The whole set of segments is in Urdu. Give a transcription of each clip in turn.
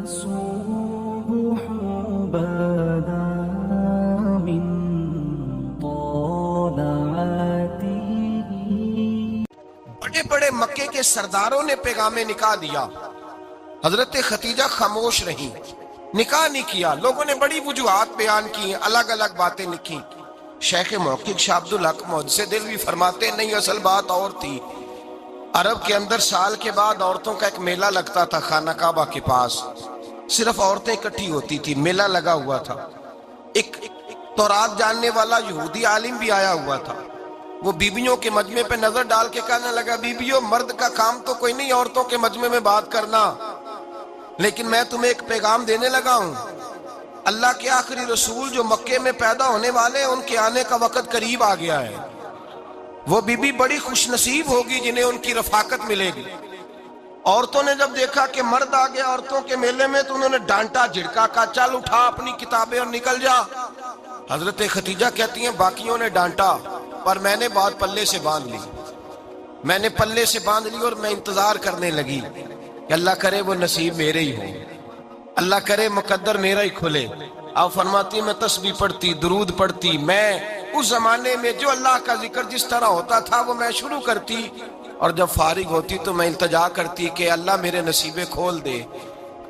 الصبح بدا من طلعته. بڑے بڑے مکے کے سرداروں نے پیغام نکاح دیا، حضرت خدیجہ خاموش رہیں، نکاح نہیں کیا۔ لوگوں نے بڑی وجوہات بیان کی، الگ الگ باتیں لکھی۔ شیخ محقق شاہ عبدالحق محدث دہلوی فرماتے نہیں، اصل بات اور تھی۔ عرب کے اندر سال کے بعد عورتوں کا ایک میلہ لگتا تھا خانہ کعبہ کے پاس، صرف عورتیں اکٹھی ہوتی تھی، میلہ لگا ہوا تھا۔ ایک تورات جاننے والا یہودی عالم بھی آیا ہوا تھا، وہ بیبیوں کے مجمع پہ نظر ڈال کے کہنے لگا، بیبیوں مرد کا کام تو کوئی نہیں عورتوں کے مجمع میں بات کرنا، لیکن میں تمہیں ایک پیغام دینے لگا ہوں۔ اللہ کے آخری رسول جو مکے میں پیدا ہونے والے ہیں، ان کے آنے کا وقت قریب آ گیا ہے۔ وہ بی بڑی خوش نصیب ہوگی جنہیں ان کی رفاقت ملے گی۔ عورتوں نے جب دیکھا کہ مرد آ گیا عورتوں کے میلے میں، تو انہوں نے ڈانٹا جھڑکا، کہا چل اٹھا اپنی کتابیں اور نکل جا۔ حضرت خدیجہ کہتی ہیں باقیوں نے ڈانٹا، پر میں نے بات پلے سے باندھ لی، میں نے پلے سے باندھ لی، اور میں انتظار کرنے لگی کہ اللہ کرے وہ نصیب میرے ہی ہو، اللہ کرے مقدر میرا ہی کھلے۔ آپ فرماتی میں تسبیح پڑھتی، درود پڑھتی، میں اس زمانے میں جو اللہ کا ذکر جس طرح ہوتا تھا وہ میں شروع کرتی، اور جب فارغ ہوتی تو میں التجا کرتی کہ اللہ میرے نصیبے کھول دے۔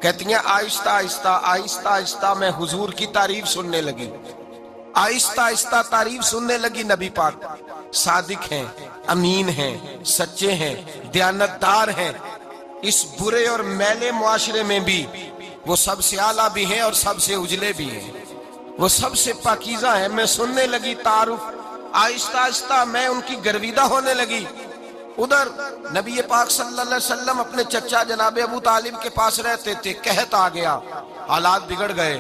کہتی ہیں آہستہ آہستہ آہستہ آہستہ میں حضور کی تعریف سننے لگی، آہستہ آہستہ تعریف سننے لگی۔ نبی پاک صادق ہیں، امین ہیں، سچے ہیں، دیانتدار ہیں۔ اس برے اور میلے معاشرے میں بھی وہ سب سے اعلیٰ بھی ہیں اور سب سے اجلے بھی ہیں، وہ سب سے پاکیزہ ہیں۔ میں سننے لگی تعارف، آہستہ آہستہ میں ان کی گرویدہ ہونے لگی۔ ادھر نبی پاک صلی اللہ علیہ وسلم اپنے چچا جناب ابو طالب کے پاس رہتے تھے، قحط آ گیا، حالات بگڑ گئے۔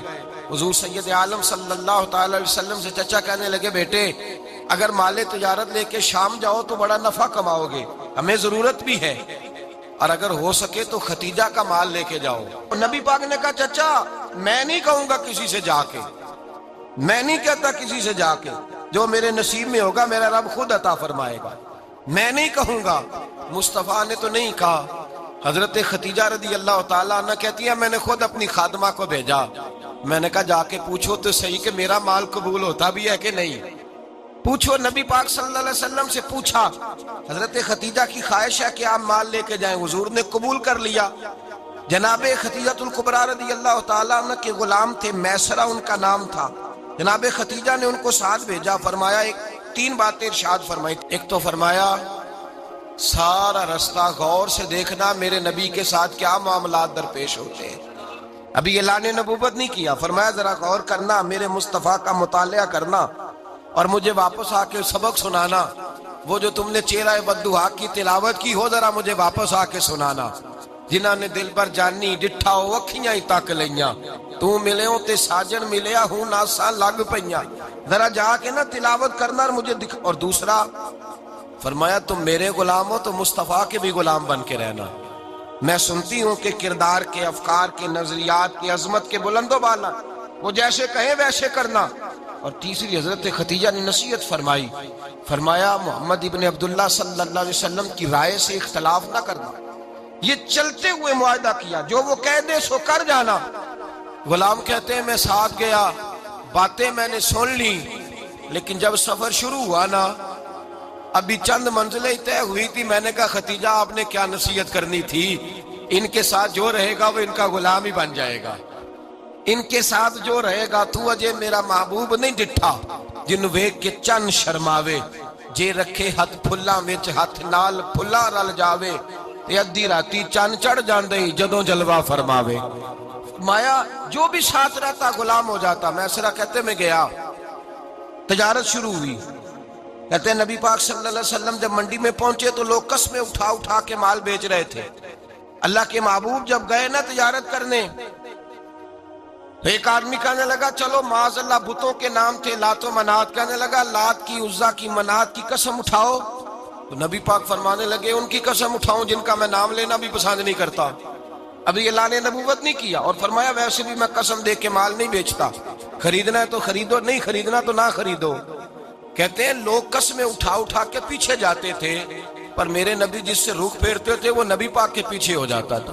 حضور سید عالم صلی اللہ تعالی علیہ وسلم سے چچا کہنے لگے، بیٹے اگر مال تجارت لے کے شام جاؤ تو بڑا نفع کماؤ گے، ہمیں ضرورت بھی ہے، اور اگر ہو سکے تو ختیجہ کا مال لے کے جاؤ۔ نبی پاک نے کہا چچا میں نہیں کہوں گا کسی سے جا کے، میں نہیں کہتا کسی سے جا کے، جو میرے نصیب میں ہوگا میرا رب خود عطا فرمائے گا، میں نہیں کہوں گا۔ مصطفیٰ نے تو نہیں کہا۔ حضرت خدیجہ رضی اللہ تعالیٰ عنہ کہتی ہے میں نے خود اپنی خادمہ کو بھیجا، میں نے کہا جا کے پوچھو تو صحیح کہ میرا مال قبول ہوتا بھی ہے کہ نہیں، پوچھو۔ نبی پاک صلی اللہ علیہ وسلم سے پوچھا۔ حضرت خدیجہ کی خواہش ہے کہ آپ مال لے کے جائیں، حضور نے قبول کر لیا۔ جناب خدیجہ الکبریٰ رضی اللہ تعالیٰ عنہ کے غلام تھے، میسرہ ان کا نام تھا۔ جناب خدیجہ نے ان کو ساتھ بھیجا، فرمایا تین باتیں ارشاد فرمائی۔ ایک تو فرمایا سارا رستہ غور سے دیکھنا میرے نبی کے ساتھ کیا معاملات درپیش ہوتے ہیں۔ ابھی اعلان نبوت نہیں کیا، فرمایا ذرا غور کرنا، میرے مصطفیٰ کا مطالعہ کرنا، اور مجھے واپس آ کے سبق سنانا۔ وہ جو تم نے چہرہ بددعا کی تلاوت کی ہو ذرا مجھے واپس آ کے سنانا۔ جنہاں نے دل بر جانی ڈٹھا ہو اکھیاں ہی تک لیاں، تو ملے ہوں تے ساجن ملیا ہوں ناساں لگ پئیاں، ذرا جا کے نا تلاوت کرنا اور مجھے دکھ۔ اور دوسرا فرمایا تم میرے غلام ہو تو مصطفیٰ کے بھی غلام بن کے رہنا، میں سنتی ہوں کہ کردار کے، افکار کے، نظریات کی، عظمت کے بلند و بالا، وہ جیسے کہیں ویسے کرنا۔ اور تیسری حضرت خدیجہ نے نصیحت فرمائی، فرمایا محمد ابن عبداللہ صلی اللہ علیہ وسلم کی رائے سے اختلاف نہ کرنا۔ یہ چلتے ہوئے معاہدہ کیا، جو وہ کہہ دے سو کر جانا۔ غلام کہتے ہیں میں ساتھ گیا، باتیں میں نے سن لی، لیکن جب سفر شروع ہوا نا، ابھی چند منزلیں طے ہوئی تھی، میں نے کہا خدیجہ آپ نے کیا نصیحت کرنی تھی، ان کے ساتھ جو رہے گا وہ ان کا غلام ہی بن جائے گا، ان کے ساتھ جو رہے گا۔ تو اجے میرا محبوب نہیں ڈٹھا جن ویکھ کے چن شرماوے، جے رکھے ہاتھ پھلاں وچ ہاتھ نال پھلاں رل جاوے، تے ادھی راتی چن چڑھ جاندے جدوں جلوہ فرماوے۔ مایا جو بھی ساتھ رہتا غلام ہو جاتا۔ میسرہ کہتے میں گیا، تجارت شروع ہوئی۔ کہتے ہیں نبی پاک صلی اللہ علیہ وسلم جب منڈی میں پہنچے تو لوگ قسمیں اٹھا اٹھا کے مال بیچ رہے تھے۔ اللہ کے محبوب جب گئے نا تجارت کرنے، ایک آدمی کہنے لگا چلو معاذ اللہ بتوں کے نام تھے لات و منات، کہنے لگا لات کی، عزا کی، منات کی قسم اٹھاؤ۔ تو نبی پاک فرمانے لگے ان کی قسم اٹھاؤں جن کا میں نام لینا بھی پسند نہیں کرتا۔ ابھی اعلان نبوت نہیں کیا، اور فرمایا ویسے بھی میں قسم دے کے مال نہیں بیچتا، خریدنا ہے تو خریدو، نہیں خریدنا تو نہ خریدو۔ کہتے ہیں لوگ قسمیں اٹھا اٹھا کے پیچھے جاتے تھے، پر میرے نبی جس سے رخ پھیرتے تھے وہ نبی پاک کے پیچھے ہو جاتا تھا۔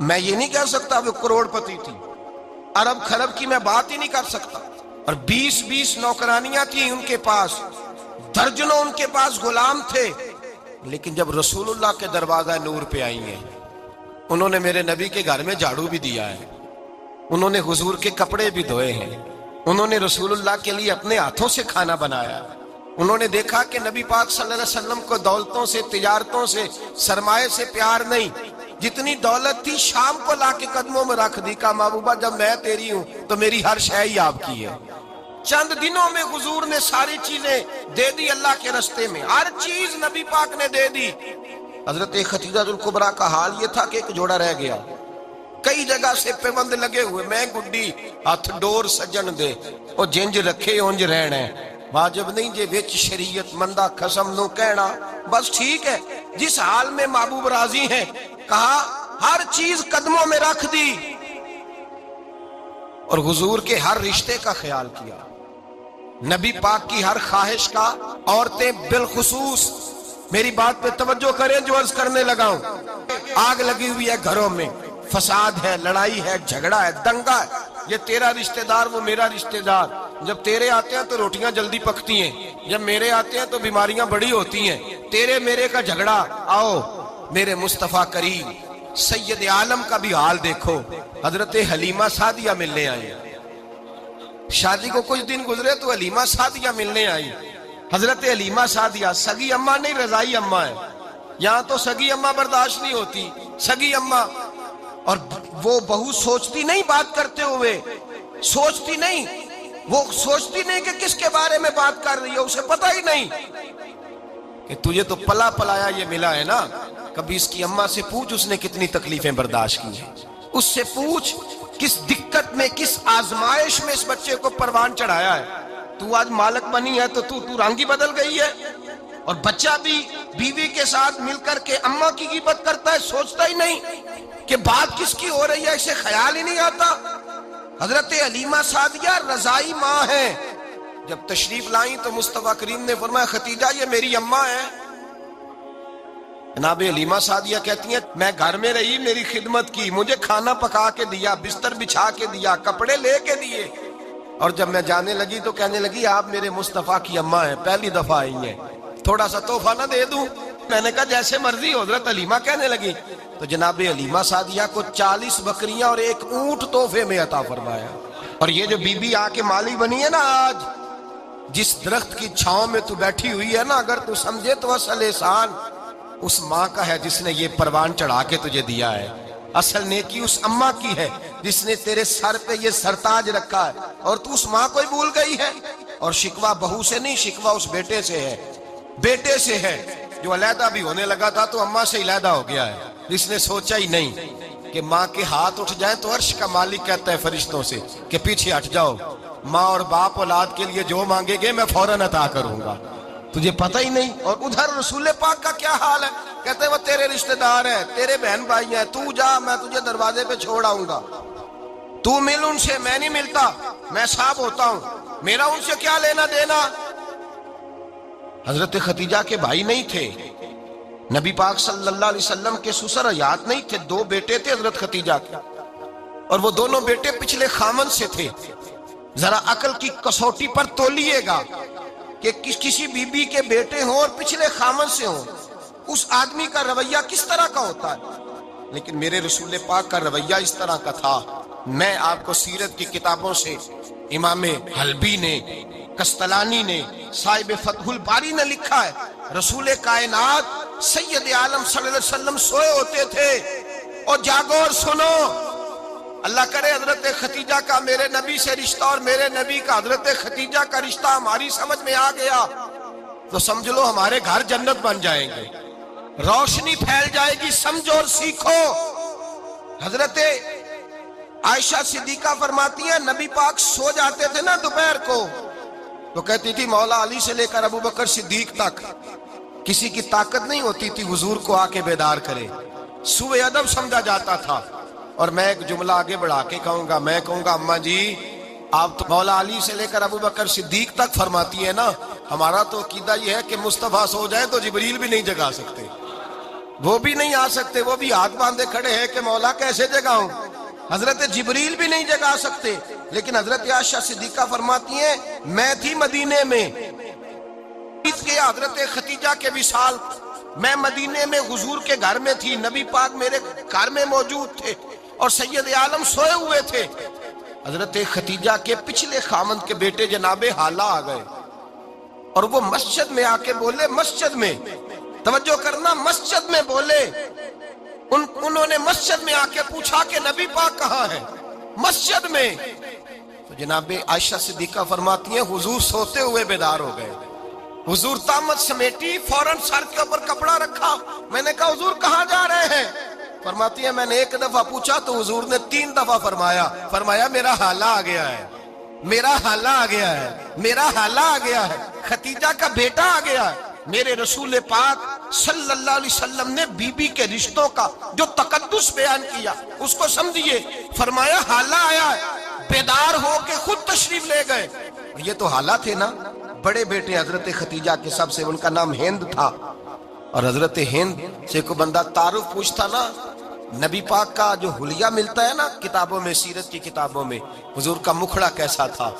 میں یہ نہیں کہہ سکتا وہ کروڑپتی تھی، ارب خرب کی میں بات ہی نہیں کر سکتا، اور 20 نوکرانیاں تھیں ان کے پاس، درجنوں ان کے پاس غلام تھے، لیکن جب رسول اللہ کے دروازہ نور پہ آئی ہیں، انہوں نے میرے نبی کے گھر میں جھاڑو بھی دیا ہے، انہوں نے حضور کے کپڑے بھی دھوئے ہیں، انہوں نے رسول اللہ کے لیے اپنے ہاتھوں سے کھانا بنایا، انہوں نے دیکھا کہ نبی پاک صلی اللہ علیہ وسلم کو دولتوں سے، تجارتوں سے، سرمایہ سے پیار نہیں، جتنی دولت تھی شام کو لا کے قدموں میں رکھ دی، کہا محبوبہ جب میں تیری ہوں تو میری ہر شے ہی آپ کی ہے۔ چند دنوں میں حضور نے ساری چیزیں دے دی اللہ کے رستے میں، ہر چیز نبی پاک نے دے دی۔ حضرت خدیجہ الکبریٰ کا حال یہ تھا کہ ایک جوڑا رہ گیا، کئی جگہ سے پیوند لگے ہوئے، میں گڈی ہاتھ ڈور سجن دے، او جنج رکھے اونج رہنا ہے، واجب نہیں جے وچ شریعت مندہ قسم نو کہنا، بس ٹھیک ہے جس حال میں محبوب راضی ہیں، کہا ہر چیز قدموں میں رکھ دی، اور حضور کے ہر رشتے کا خیال کیا، نبی پاک کی ہر خواہش کا، عورتیں بالخصوص، میری بات پہ توجہ کریں جو عرض کرنے لگا ہوں، آگ لگی ہوئی ہے گھروں میں، فساد ہے، لڑائی ہے، جھگڑا ہے، دنگا ہے، یہ تیرا رشتہ دار وہ میرا رشتہ دار، جب تیرے آتے ہیں تو روٹیاں جلدی پکتی ہیں، جب میرے آتے ہیں تو بیماریاں بڑی ہوتی ہیں، تیرے میرے کا جھگڑا، آؤ میرے مصطفیٰ کریم سید عالم کا بھی حال دیکھو، حضرت حلیمہ سعدیہ ملنے آئی، شادی کو کچھ دن گزرے تو حلیمہ سعدیہ ملنے آئی، حضرت حلیمہ سعدیہ سگی اماں نہیں رضائی اماں ہے، یہاں تو سگی اماں برداشت نہیں ہوتی، سگی اماں، اور وہ بہو سوچتی نہیں بات کرتے ہوئے، سوچتی نہیں، وہ سوچتی نہیں کہ کس کے بارے میں بات کر رہی ہے، اسے پتہ ہی نہیں کہ تجھے تو پلا پلایا یہ ملا ہے نا، کبھی اس کی اماں سے پوچھ اس نے کتنی تکلیفیں برداشت کی ہیں، اس سے پوچھ کس دقت میں، کس آزمائش میں اس بچے کو پروان چڑھایا ہے، تو آج مالک بنی ہے تو تو رنگ ہی بدل گئی ہے، اور بچہ بھی بیوی کے ساتھ مل کر کے اماں کی غیبت کرتا ہے، سوچتا ہی نہیں کہ بات کس کی ہو رہی ہے، اسے خیال ہی نہیں آتا۔ حضرت حلیمہ سعدیہ رضائی ماں ہے، جب تشریف لائیں تو مصطفیٰ کریم نے فرمایا خدیجہ یہ میری اماں ہے، جناب حلیمہ سعدیہ کہتی ہیں میں گھر میں رہی، میری خدمت کی، مجھے کھانا پکا کے دیا، بستر بچھا کے دیا، کپڑے لے کے دیے، اور جب میں جانے لگی تو کہنے لگی آپ میرے مصطفیٰ کی اماں ہیں، پہلی دفعہ آئی ہیں، تھوڑا سا تحفہ نہ دے دوں؟ میں نے کہا جیسے مرضی ہو۔ حضرت حلیمہ کہنے لگی تو جناب حلیمہ سعدیہ کو 40 بکریاں اور 1 اونٹ تحفے میں عطا فرمایا، اور یہ جو بی بی آ کے مالی بنی ہے نا آج، جس درخت کی چھاؤں میں تو بیٹھی ہوئی ہے نا، اگر تو سمجھے تو اصل احسان اس ماں کا ہے جس نے یہ پروان چڑھا کے تجھے دیا ہے، اصل نیکی اس اماں کی ہے جس نے تیرے سر پہ یہ سرتاج رکھا ہے، اور تو اس ماں کو ہی بھول گئی ہے۔ اور شکوہ بہو سے نہیں، شکوہ اس بیٹے سے ہے، بیٹے سے ہے جو علیحدہ بھی ہونے لگا تھا تو اماں سے علیحدہ ہو گیا ہے، جس نے سوچا ہی نہیں کہ ماں کے ہاتھ اٹھ جائیں تو عرش کا مالک کہتا ہے فرشتوں سے کہ پیچھے ہٹ جاؤ، ماں اور باپ اولاد کے لیے جو مانگے گے میں فوراً عطا کروں گا، تجھے پتہ ہی نہیں۔ اور ادھر رسول پاک کا کیا حال ہے، کہتے ہیں وہ تیرے رشتہ دار ہیں، تیرے بہن بھائی ہیں، تو جا میں تجھے دروازے پہ چھوڑ آؤں گا، تو مل ان سے، میں نہیں ملتا، میں صاحب ہوتا ہوں، میرا ان سے کیا لینا دینا۔ حضرت خدیجہ کے بھائی نہیں تھے، نبی پاک صلی اللہ علیہ وسلم کے سسر حیات نہیں تھے، 2 بیٹے تھے حضرت خدیجہ کے، اور وہ دونوں بیٹے پچھلے خامن سے تھے۔ ذرا عقل کی کسوٹی پر تولیے گا کہ کسی بی بی کے بیٹے ہوں اور پچھلے خامن سے ہوں، اس آدمی کا رویہ کس طرح کا ہوتا ہے، لیکن میرے رسول پاک کا رویہ اس طرح کا تھا۔ میں آپ کو سیرت کی کتابوں سے امام حلبی نے، کستلانی نے، صاحب فتح الباری نے لکھا ہے، رسول کائنات سید عالم صلی اللہ علیہ وسلم سوئے ہوتے تھے، اور جاگو اور سنو، اللہ کرے حضرت خدیجہ کا میرے نبی سے رشتہ اور میرے نبی کا حضرت خدیجہ کا رشتہ ہماری سمجھ میں آ گیا تو سمجھ لو ہمارے گھر جنت بن جائیں گے، روشنی پھیل جائے گی، سمجھو اور سیکھو۔ حضرت عائشہ صدیقہ فرماتی ہیں نبی پاک سو جاتے تھے نا دوپہر کو تو کہتی تھی مولا علی سے لے کر ابو بکر صدیق تک کسی کی طاقت نہیں ہوتی تھی حضور کو آ کے بیدار کرے، سوء ادب سمجھا جاتا تھا۔ اور میں ایک جملہ آگے بڑھا کے کہوں گا، میں کہوں گا اماں جی آپ تو مولا علی سے لے کر ابو بکر صدیق تک فرماتی ہے نا، ہمارا تو عقیدہ یہ ہے کہ مصطفیٰ سو جائے تو جبریل بھی نہیں جگا سکتے، وہ بھی نہیں آ سکتے, وہ بھی ہاتھ باندھے کھڑے ہیں کہ مولا کیسے جگاؤں. حضرت جبریل بھی نہیں جگا سکتے. لیکن حضرت عائشہ صدیقہ فرماتی ہیں میں تھی مدینے میں کہ حضرت خدیجہ کے وصال, میں مدینے میں حضور کے گھر میں تھی, نبی پاک میرے گھر میں موجود تھے اور سید عالم سوئے ہوئے تھے. حضرت خدیجہ کے پچھلے خامند کے بیٹے جناب حالہ آ گئے اور وہ مسجد میں آ کے بولے, مسجد میں توجہ کرنا, مسجد میں بولے, انہوں نے مسجد میں آ کے پوچھا کہ نبی پاک کہاں ہے, مسجد میں. تو جناب عائشہ صدیقہ فرماتی ہیں حضور سوتے ہوئے بیدار ہو گئے. حضور طامت سمیٹی, فوراً سر کے اوپر کپڑا رکھا. میں نے کہا حضور کہاں جا رہے ہیں؟ فرماتی ہے میں نے ایک دفعہ پوچھا تو حضور نے 3 دفعہ فرمایا میرا حالہ آ گیا ہے, میرا حالہ آ گیا ہے, میرا حالہ آ گیا ہے, خدیجہ کا بیٹا آ گیا ہے. میرے رسول پاک صلی اللہ علیہ وسلم نے بی بی کے رشتوں کا جو تقدس بیان کیا اس کو سمجھیے. فرمایا حالہ آیا ہے, بیدار ہو کے خود تشریف لے گئے. یہ تو حالہ تھے نا, بڑے بیٹے حضرت خدیجہ کے سب سے, ان کا نام ہند تھا. اور حضرت ہند سے کوئی بندہ تعارف پوچھتا نا, نبی پاک کا جو حلیہ ملتا ہے نا کتابوں میں, سیرت کی کتابوں میں, حضور کا مکھڑا کیسا تھا,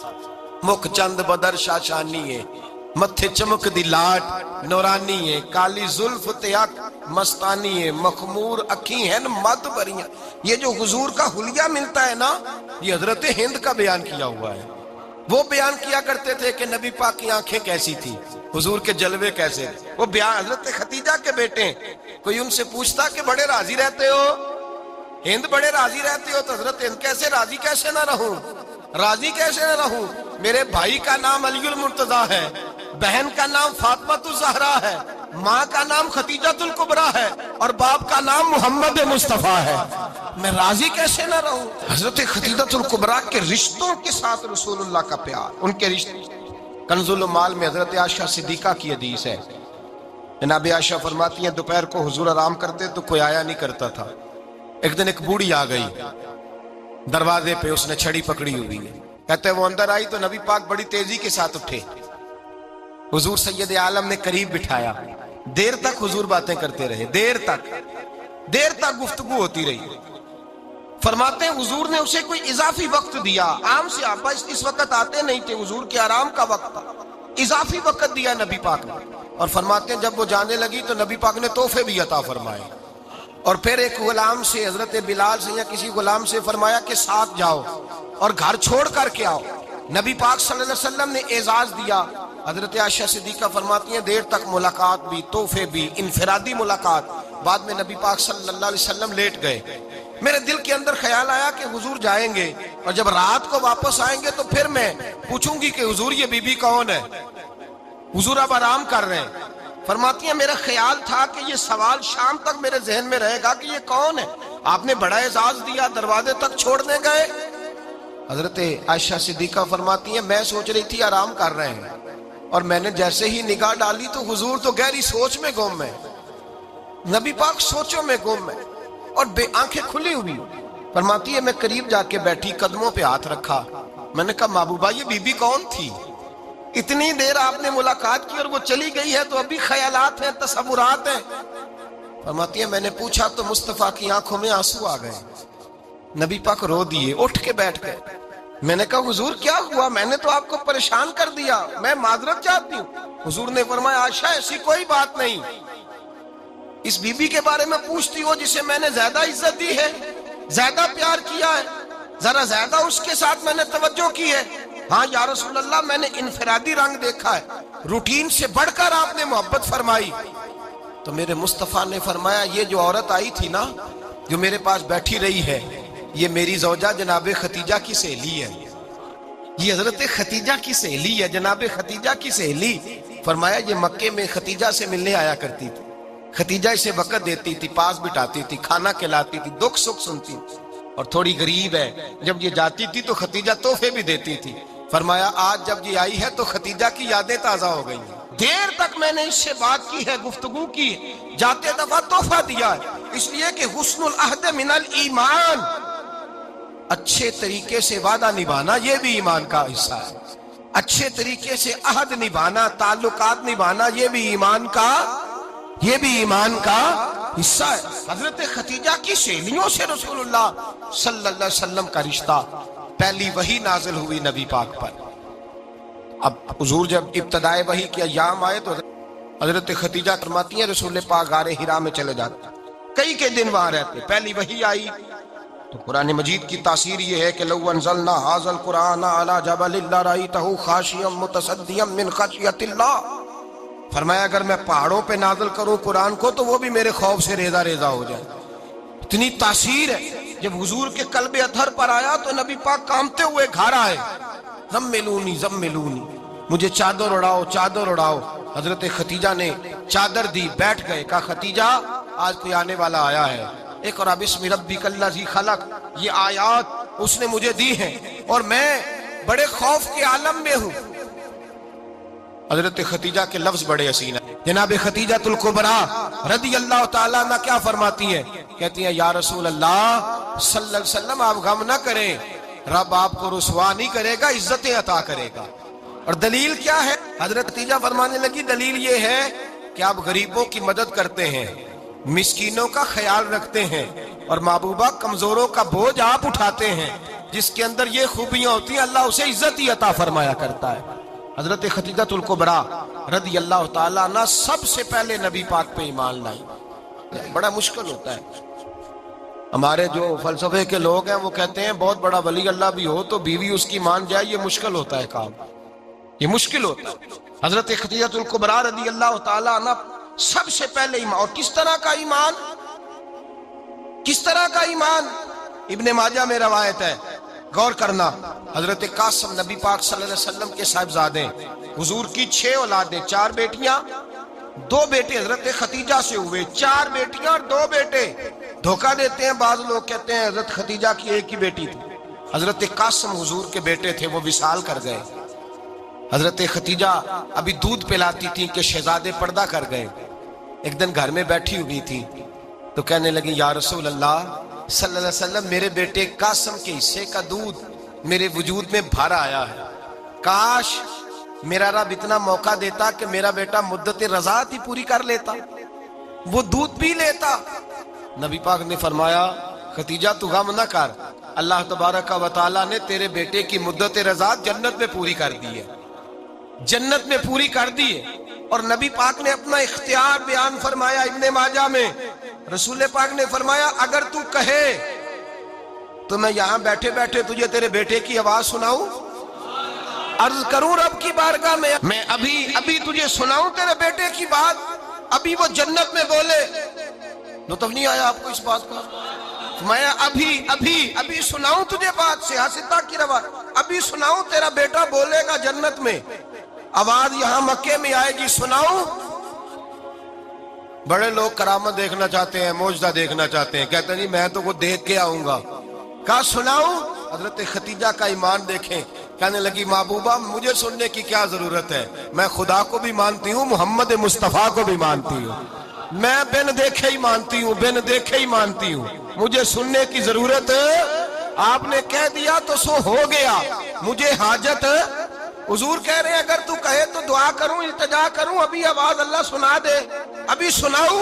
مکھ چند بدر شاشانی ہے, متھے چمک دی لاٹ نورانی ہے, کالی زلف تیاک مستانی ہے, مخمور اکھی ہیں مد بریاں. یہ جو حضور کا حلیہ ملتا ہے نا, یہ حضرت ہند کا بیان کیا ہوا ہے. وہ بیان کیا کرتے تھے کہ نبی پاک کی آنکھیں کیسی تھی, حضور کے جلوے کیسے, وہ بیان حضرت خدیجہ کے بیٹے. کوئی ان سے پوچھتا کہ بڑے راضی رہتے ہو, ہند بڑے راضی رہتے ہو, تو حضرت ہند کیسے راضی کیسے نہ رہوں, راضی کیسے نہ رہوں. میرے بھائی کا نام علی المرتضیٰ ہے, بہن کا نام فاطمہ الزہرا ہے, ماں کا نام خدیجہ الکبریٰ ہے, اور باپ کا نام محمد مصطفیٰ ہے, میں راضی کیسے نہ رہوں. حضرت خدیجہ الکبریٰ کے رشتوں کے ساتھ رسول اللہ کا پیار, ان کے رشتے. کنز المال میں حضرت عائشہ صدیقہ کی حدیث ہے, جناب عائشہ فرماتی ہیں دوپہر کو حضور آرام کرتے تو کوئی آیا نہیں کرتا تھا. ایک دن ایک بوڑھی آ گئی دروازے پہ, اس نے چھڑی پکڑی ہوئی ہے. کہتے ہیں وہ اندر آئی تو نبی پاک بڑی تیزی کے ساتھ اٹھے, حضور سید عالم نے قریب بٹھایا, دیر تک حضور باتیں کرتے رہے, دیر تک گفتگو ہوتی رہی. فرماتے ہیں حضور نے اسے کوئی اضافی وقت دیا, عام صحابہ اس وقت آتے نہیں تھے, حضور کے آرام کا وقت تھا, اضافی وقت دیا نبی پاک نے. اور فرماتے ہیں جب وہ جانے لگی تو نبی پاک نے تحفے بھی عطا فرمائے. اور پھر ایک غلام سے, حضرت بلال سے یا کسی غلام سے فرمایا کہ ساتھ جاؤ اور گھر چھوڑ کر کے آؤ. نبی پاک صلی اللہ علیہ وسلم نے اعزاز دیا. حضرت عائشہ صدیقہ فرماتی ہیں دیر تک ملاقات بھی, تحفے بھی, انفرادی ملاقات. بعد میں نبی پاک صلی اللہ علیہ وسلم لیٹ گئے. میرے دل کے اندر خیال آیا کہ حضور جائیں گے اور جب رات کو واپس آئیں گے تو پھر میں پوچھوں گی کہ حضور یہ بی بی کون ہے, حضور اب آرام کر رہے ہیں. فرماتی ہیں میرا خیال تھا کہ یہ سوال شام تک میرے ذہن میں رہے گا کہ یہ کون ہے, آپ نے بڑا اعزاز دیا, دروازے تک چھوڑنے گئے. حضرت عائشہ صدیقہ فرماتی ہیں میں سوچ رہی تھی آرام کر رہے ہیں, اور میں نے جیسے ہی نگاہ ڈالی تو حضور تو گہری سوچ میں گم ہے, نبی پاک سوچوں میں گم ہے اور بے آنکھیں کھلی ہوئی. فرماتی ہے میں قریب جا کے بیٹھی, قدموں پہ ہاتھ رکھا, میں نے کہا محبوبہ یہ بی بی کون تھی, اتنی دیر آپ نے ملاقات کی اور وہ چلی گئی ہے تو ابھی خیالات ہیں, تصورات ہیں. فرماتی ہے میں نے پوچھا تو مصطفیٰ کی آنکھوں میں آنسو آ گئے, نبی پاک رو دیے, اٹھ کے بیٹھ گئے. میں نے کہا حضور کیا ہوا, میں نے تو آپ کو پریشان کر دیا, میں معذرت چاہتی ہوں. حضور نے فرمایا عائشہ ایسی کوئی بات نہیں, اس بی بی کے بارے میں پوچھتی ہو جسے میں نے زیادہ عزت دی ہے, زیادہ پیار کیا ہے, ذرا زیادہ اس کے ساتھ میں نے توجہ کی ہے. ہاں یا رسول اللہ میں نے انفرادی رنگ دیکھا ہے, روٹین سے بڑھ کر آپ نے محبت فرمائی. تو میرے مصطفیٰ نے فرمایا یہ جو عورت آئی تھی نا, جو میرے پاس بیٹھی رہی ہے, یہ میری زوجہ جناب خدیجہ کی سہیلی ہے, یہ حضرت خدیجہ کی سہیلی ہے, جناب خدیجہ کی سہیلی. فرمایا یہ مکے میں خدیجہ سے ملنے آیا کرتی تھی, خدیجہ اسے وقت دیتی تھی, پاس بٹھاتی تھی, کھانا کھلاتی تھی, دکھ سکھ سنتی تھی, اور تھوڑی غریب ہے, جب یہ جاتی تھی تو خدیجہ تحفے بھی دیتی تھی. فرمایا آج جب یہ آئی ہے تو خدیجہ کی یادیں تازہ ہو گئی ہیں, دیر تک میں نے اس سے بات کی ہے, گفتگو کی, جاتے دفعہ تحفہ دیا ہے, اس لیے کہ حسن العہد من الایمان, اچھے طریقے سے وعدہ نبھانا یہ بھی ایمان کا حصہ ہے, اچھے طریقے سے عہد نبھانا, تعلقات نبھانا یہ بھی ایمان کا حصہ ہے۔ حضرت ختیجہ کی سہیلیوں سے رسول اللہ صلی اللہ علیہ وسلم کا رشتہ، پہلی وحی نازل ہوئی نبی پاک پر۔ اب حضور جب ابتدائے وحی کے ایام آئے تو حضرت ختیجہ فرماتی ہیں رسول پاک غار حرا میں چلے جاتے، کئی کے دن وہاں رہتے۔ پہلی وحی آئی تو قرآن مجید کی تاثیر یہ ہے کہ لو انزلنا ھذا القرآن علی جبل لرأیتہ خاشعا متصدعا من خشیۃ اللہ، فرمایا اگر میں پہاڑوں پہ نازل کروں قرآن کو تو وہ بھی میرے خوف سے ریزہ ریزہ ہو جائے۔ اتنی تاثیر ہے۔ جب حضور کے قلب اطہر پر آیا تو نبی پاک کانپتے ہوئے گھر آئے، زملونی زملونی، مجھے چادر اڑاؤ چادر اڑاؤ۔ حضرت ختیجہ نے چادر دی، بیٹھ گئے، کہا ختیجہ آج کوئی آنے والا آیا ہے، اقرأ بسم ربک الذی خلق، یہ آیات اس نے مجھے دی ہیں اور میں بڑے خوف کے عالم میں ہوں۔ حضرت ختیجہ کے لفظ بڑے حسین ہیں۔ جناب ختیجہ الکبریٰ رضی اللہ تعالیٰ عنہ کیا فرماتی ہیں؟ کہتی ہیں یا رسول اللہ صلی اللہ علیہ وسلم آپ غم نہ کریں، رب آپ کو رسوا نہیں کرے گا، عزتیں عطا کرے گا۔ اور دلیل کیا ہے؟ حضرت ختیجہ فرمانے لگی دلیل یہ ہے کہ آپ غریبوں کی مدد کرتے ہیں، مسکینوں کا خیال رکھتے ہیں، اور محبوبہ کمزوروں کا بوجھ آپ اٹھاتے ہیں۔ جس کے اندر یہ خوبیاں ہوتی ہیں اللہ اسے عزت ہی عطا فرمایا کرتا ہے۔ حضرت ختیجہ الکبریٰ رضی اللہ تعالیٰ عنہ سب سے پہلے نبی پاک پہ ایمان لائی۔ بڑا مشکل ہوتا ہے، ہمارے جو فلسفے کے لوگ ہیں وہ کہتے ہیں بہت بڑا ولی اللہ بھی ہو تو بیوی اس کی مان جائے، یہ مشکل ہوتا ہے کام، یہ مشکل ہوتا ہے۔ حضرت ختیجہ الکبریٰ رضی اللہ تعالیٰ عنہ سب سے پہلے ایمان، اور کس طرح کا ایمان؟ کس طرح کا ایمان؟ ابن ماجہ میں روایت ہے، غور کرنا، حضرت قاسم نبی پاک صلی اللہ علیہ وسلم کے صاحبزادے، حضور کی 6 اولادیں، 4 بیٹیاں 2 بیٹے حضرت ختیجہ سے ہوئے، 4 بیٹیاں اور 2 بیٹے۔ دھوکہ دیتے ہیں بعض لوگ، کہتے ہیں حضرت ختیجہ کی ایک ہی بیٹی تھی۔ حضرت قاسم حضور کے بیٹے تھے، وہ وصال کر گئے۔ حضرت ختیجہ ابھی دودھ پلاتی تھی کہ شہزادے پردہ کر گئے۔ ایک دن گھر میں بیٹھی ہوئی تھی تو کہنے لگی یا رسول اللہ صلی اللہ علیہ وسلم میرے بیٹے قاسم کے حصے کا دودھ میرے وجود میں بھر آیا ہے، کاش میرا رب اتنا موقع دیتا کہ میرا بیٹا مدت رضاعت ہی پوری کر لیتا، وہ دودھ پی لیتا۔ نبی پاک نے فرمایا ختیجہ تو غم نہ کر، اللہ تبارک و تعالیٰ نے تیرے بیٹے کی مدت رضاعت جنت میں پوری کر دی ہے، جنت میں پوری کر دی ہے۔ اور نبی پاک نے اپنا اختیار بیان فرمایا ابن ماجہ میں، رسول پاک نے فرمایا اگر تو کہے تو میں یہاں بیٹھے بیٹھے تجھے تیرے بیٹے کی آواز سناؤں، عرض کروں رب کی بارگاہ میں ابھی تجھے سناؤں تیرے بیٹے کی بات، ابھی وہ جنت میں بولے۔ لطف نہیں آیا آپ کو اس بات کا؟ میں ابھی سناؤں تجھے بات، سیاستہ کی روایت، ابھی سناؤں تیرا بیٹا بولے گا جنت میں، آواز یہاں مکے میں آئے گی، سناؤں؟ بڑے لوگ کرامت دیکھنا چاہتے ہیں، معجزہ دیکھنا چاہتے ہیں، کہتے ہیں جی میں تو وہ دیکھ کے آؤں گا۔ کہا سناؤں؟ حضرت ختیجہ کا ایمان دیکھیں، کہنے لگی محبوبہ مجھے سننے کی کیا ضرورت ہے، میں خدا کو بھی مانتی ہوں، محمد مصطفیٰ کو بھی مانتی ہوں، میں بن دیکھے ہی مانتی ہوں، بن دیکھے ہی مانتی ہوں، مجھے سننے کی ضرورت آپ نے کہہ دیا تو سو ہو گیا، مجھے حاجت۔ حضور کہہ رہے ہیں اگر تو کہے تو دعا کروں، التجا کروں، ابھی آواز اللہ سنا دے، ابھی سناؤں؟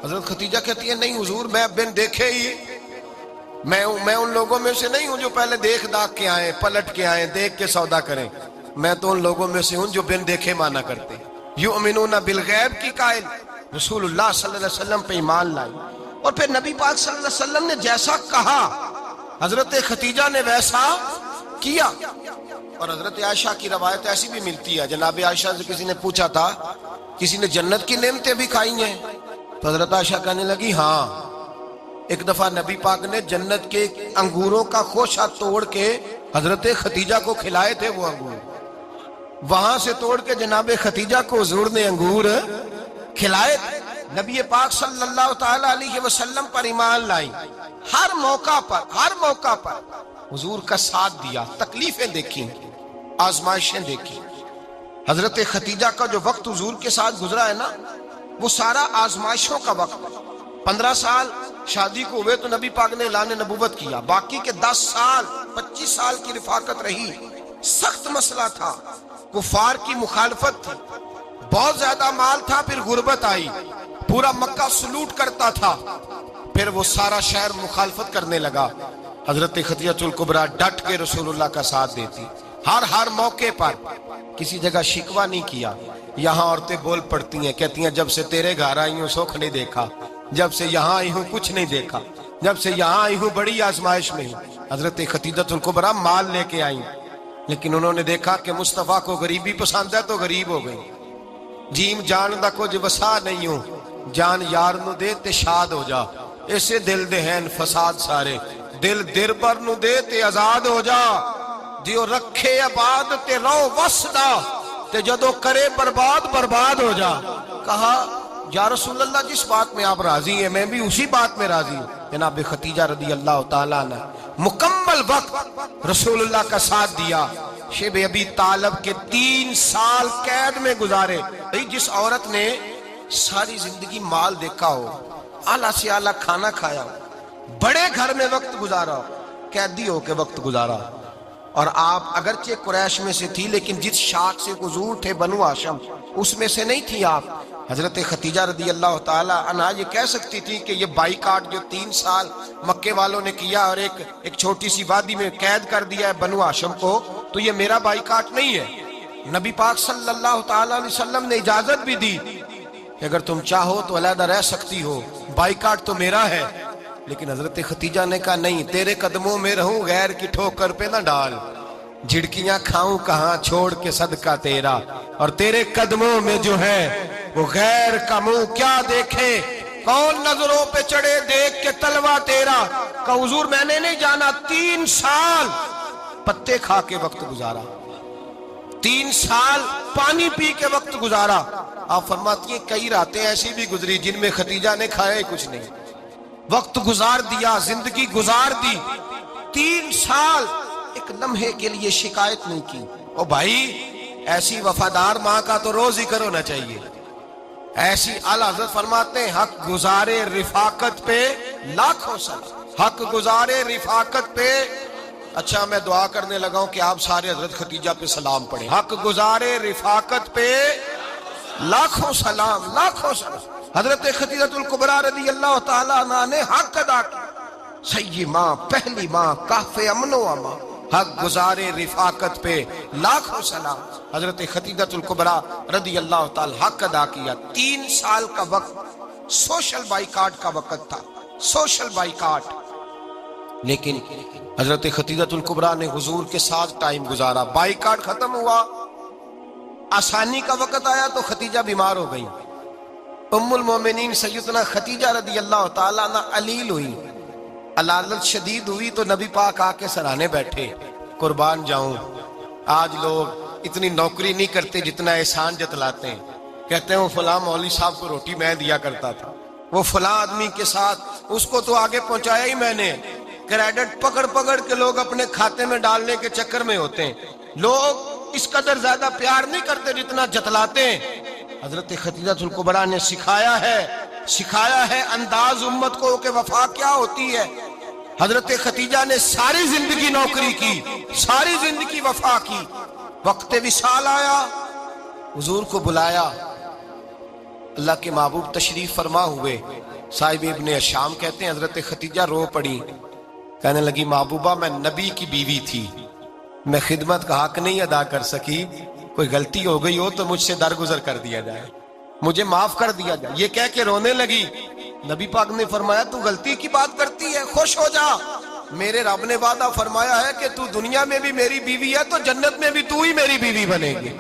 حضرت ختیجہ کہتی ہے نہیں حضور میں بن دیکھے ہی، میں ان لوگوں میں سے نہیں ہوں جو پہلے دیکھ داکھ کے آئیں، پلٹ کے آئیں، دیکھ کے سودا کریں، میں تو ان لوگوں میں سے ہوں جو بن دیکھے مانا کرتے ہیں۔ یؤمنون بالغیب کی قائل رسول اللہ صلی اللہ علیہ وسلم پہ ایمان لائی، اور پھر نبی پاک صلی اللہ علیہ وسلم نے جیسا کہا حضرت ختیجہ نے ویسا کیا۔ اور حضرت عائشہ کی روایت ایسی بھی ملتی ہے، جناب عائشہ سے کسی نے پوچھا تھا کسی نے جنت کی نعمتیں بھی کھائی ہیں؟ تو حضرت عائشہ کہنے لگی ہاں، ایک دفعہ نبی پاک نے جنت کے انگوروں کا خوشہ توڑ کے حضرت ختیجہ کو کھلائے تھے، وہ انگور وہاں سے توڑ کے جناب ختیجہ کو حضور نے انگور کھلائے تھے۔ نبی پاک صلی اللہ تعالی علیہ وسلم پر ایمان لائی، ہر موقع پر حضور کا ساتھ دیا، تکلیفیں دیکھیں، آزمائشیں دیکھیں۔ حضرت ختیجہ کا جو وقت حضور کے ساتھ گزرا ہے نا، وہ سارا آزمائشوں کا وقت۔ 15 سال شادی کو ہوئے تو نبی پاک نے اعلان نبوت کیا، باقی کے 10 سال 25 سال کی رفاقت رہی، سخت مسئلہ تھا، کفار کی مخالفت تھی، بہت زیادہ مال تھا، پھر غربت آئی، پورا مکہ سلوٹ کرتا تھا، پھر وہ سارا شہر مخالفت کرنے لگا، حضرت خدیجہ الکبریٰ ڈٹ کے رسول اللہ کا ساتھ دیتی، ہر موقع پر کسی جگہ شکوہ نہیں کیا۔ یہاں عورتیں بول پڑتی ہیں، کہتی ہیں جب سے تیرے گھر آئی ہوں سکھ نہیں دیکھا، جب سے یہاں آئی ہوں کچھ نہیں دیکھا، جب سے یہاں آئی ہوں بڑی آزمائش میں ہوں۔ حضرت خدیجہ الکبریٰ مال لے کے آئیں، لیکن انہوں نے دیکھا کہ مصطفیٰ کو غریبی پسند ہے تو غریب ہو گئی۔ جیم جان دا کچھ وسا نہیں ہوں، جان یار نو دے تے شاد ہو جا، اسے دل دے ہیں فساد سارے، دل دربر نو دے تے آزاد ہو جا، دیو رکھے آباد تے رو وسدا تے جدو کرے برباد برباد ہو جا۔ کہا یا رسول اللہ جس بات میں آپ راضی ہیں میں بھی اسی بات میں راضی ہوں۔ جناب خدیجہ رضی اللہ تعالیٰ نے مکمل وقت رسول اللہ کا ساتھ دیا۔ شیب ابی طالب کے 3 سال قید میں گزارے۔ جس عورت نے ساری زندگی مال دیکھا ہو، اعلیٰ سے اعلیٰ کھانا کھایا ہو، بڑے گھر میں وقت گزارا ہو، قیدی ہو کے وقت گزارا، اور آپ اگرچہ قریش میں سے تھی لیکن جس شاخ سے حضور تھے بنو ہاشم اس میں سے نہیں تھی آپ۔ حضرت خدیجہ رضی اللہ تعالی عنہا یہ کہہ سکتی تھی کہ یہ بائیکاٹ جو 3 سال مکے والوں نے کیا اور ایک چھوٹی سی وادی میں قید کر دیا ہے بنو ہاشم کو، تو یہ میرا بائیکاٹ نہیں ہے۔ نبی پاک صلی اللہ تعالی علیہ وسلم نے اجازت بھی دی کہ اگر تم چاہو تو علیحدہ رہ سکتی ہو، بائیکاٹ تو میرا ہے۔ لیکن حضرت خدیجہ نے کہا نہیں، تیرے قدموں میں رہوں غیر کی ٹھوکر پہ نہ ڈال، جھڑکیاں کھاؤں کہاں چھوڑ کے صدقہ تیرا، اور تیرے قدموں میں جو ہے وہ غیر کا منہ کیا دیکھے، کون نظروں پہ چڑھے دیکھ کے تلوا تیرا۔ کہ حضور میں نے نہیں جانا، 3 سال پتے کھا کے وقت گزارا، 3 سال پانی پی کے وقت گزارا۔ آپ فرماتی ہیں کئی راتیں ایسی بھی گزری جن میں خدیجہ نے کھایا ہی کچھ نہیں، وقت گزار دیا، زندگی گزار دی۔ 3 سال ایک لمحے کے لیے شکایت نہیں کی۔ او بھائی ایسی وفادار ماں کا تو روز ذکر ہونا چاہیے۔ ایسی اعلیٰ حضرت فرماتے ہیں حق گزارے رفاقت پہ لاکھوں سلام، حق گزارے رفاقت پہ۔ اچھا میں دعا کرنے لگا ہوں کہ آپ سارے حضرت خدیجہ پہ سلام پڑھیں۔ حق گزارے رفاقت پہ لاکھوں سلام، لاکھوں سلام۔ حضرت خدیجہ الکبریٰ رضی اللہ تعالیٰ عنہ نے حق ادا کیا، سیدی ماں، پہلی ماں، کہف امن و امان، حق گزارے رفاقت پہ لاکھوں سلام۔ حضرت خدیجہ الکبریٰ رضی اللہ تعالی حق ادا کیا۔ 3 سال کا وقت سوشل بائیکاٹ کا وقت تھا، سوشل بائیکاٹ، لیکن حضرت خدیجہ الکبریٰ نے حضور کے ساتھ ٹائم گزارا۔ بائیکاٹ ختم ہوا، آسانی کا وقت آیا تو خدیجہ بیمار ہو گئی۔ ام المومنین سیدنا خدیجہ رضی اللہ تعالیٰ عنہ علیل ہوئی، علالت شدید ہوئی تو نبی پاک آ کے سرانے بیٹھے۔ قربان جاؤں آج لوگ اتنی نوکری نہیں کرتے جتنا احسان جتلاتے ہیں، کہتے ہیں وہ فلاں مولوی صاحب کو روٹی میں دیا کرتا تھا، وہ فلاں آدمی کے ساتھ اس کو تو آگے پہنچایا ہی میں نے۔ کریڈٹ پکڑ پکڑ کے لوگ اپنے کھاتے میں ڈالنے کے چکر میں ہوتے ہیں، لوگ اس قدر زیادہ پیار نہیں کرتے جتنا جتلاتے ہیں۔ حضرت خدیجہ الکبریٰ نے سکھایا ہے انداز امت کو کہ وفا کیا ہوتی ہے۔ حضرت خدیجہ نے ساری زندگی نوکری کی، ساری زندگی وفا کی۔ وقت وصال آیا، حضور کو بلایا، اللہ کے محبوب تشریف فرما ہوئے۔ صاحب ابن الشام کہتے ہیں حضرت خدیجہ رو پڑی، کہنے لگی محبوبہ میں نبی کی بیوی تھی، میں خدمت کا حق نہیں ادا کر سکی، کوئی غلطی ہو گئی ہو تو مجھ سے درگزر کر دیا جائے، مجھے معاف کر دیا جائے۔ یہ کہہ کے رونے لگی۔ نبی پاک نے فرمایا تو غلطی کی بات کرتی ہے، خوش ہو جا، میرے رب نے وعدہ فرمایا ہے کہ تو دنیا میں بھی میری بیوی ہے تو جنت میں بھی تو ہی میری بیوی بنے گی۔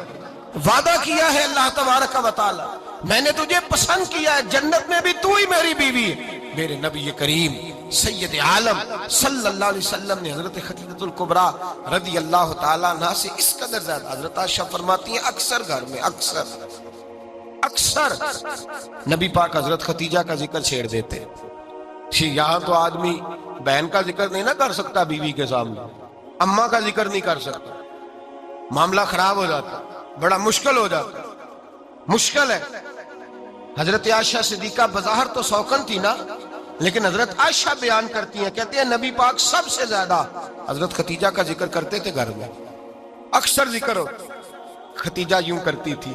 وعدہ کیا ہے اللہ تبارک و تعالی، میں نے تجھے پسند کیا ہے، جنت میں بھی تو ہی میری بیوی ہے۔ میرے نبی کریم سید عالم صلی اللہ علیہ وسلم نے حضرت خدیجہ الکبریٰ رضی اللہ تعالیٰ عنہ سے اس قدر زیادہ، حضرت عائشہ فرماتی ہیں اکثر گھر میں اکثر نبی پاک حضرت خدیجہ کا ذکر چھیڑ دیتے۔ یہاں تو آدمی بہن کا ذکر نہیں نہ کر سکتا بیوی کے سامنے، اماں کا ذکر نہیں کر سکتا، معاملہ خراب ہو جاتا، بڑا مشکل ہو جاتا، مشکل ہے۔ حضرت عائشہ صدیقہ بظاہر تو سوکن تھی نا، لیکن حضرت عائشہ بیان کرتی ہیں، کہتے ہیں نبی پاک سب سے زیادہ حضرت خدیجہ کا ذکر کرتے تھے گھر میں، اکثر ذکر ہو۔ خدیجہ یوں کرتی تھی،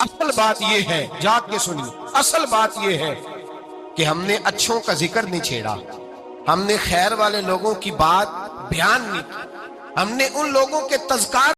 اصل بات یہ ہے، جاگ کے سنی، اصل بات یہ ہے کہ ہم نے اچھوں کا ذکر نہیں چھیڑا، ہم نے خیر والے لوگوں کی بات بیان نہیں کی، ہم نے ان لوگوں کے تذکار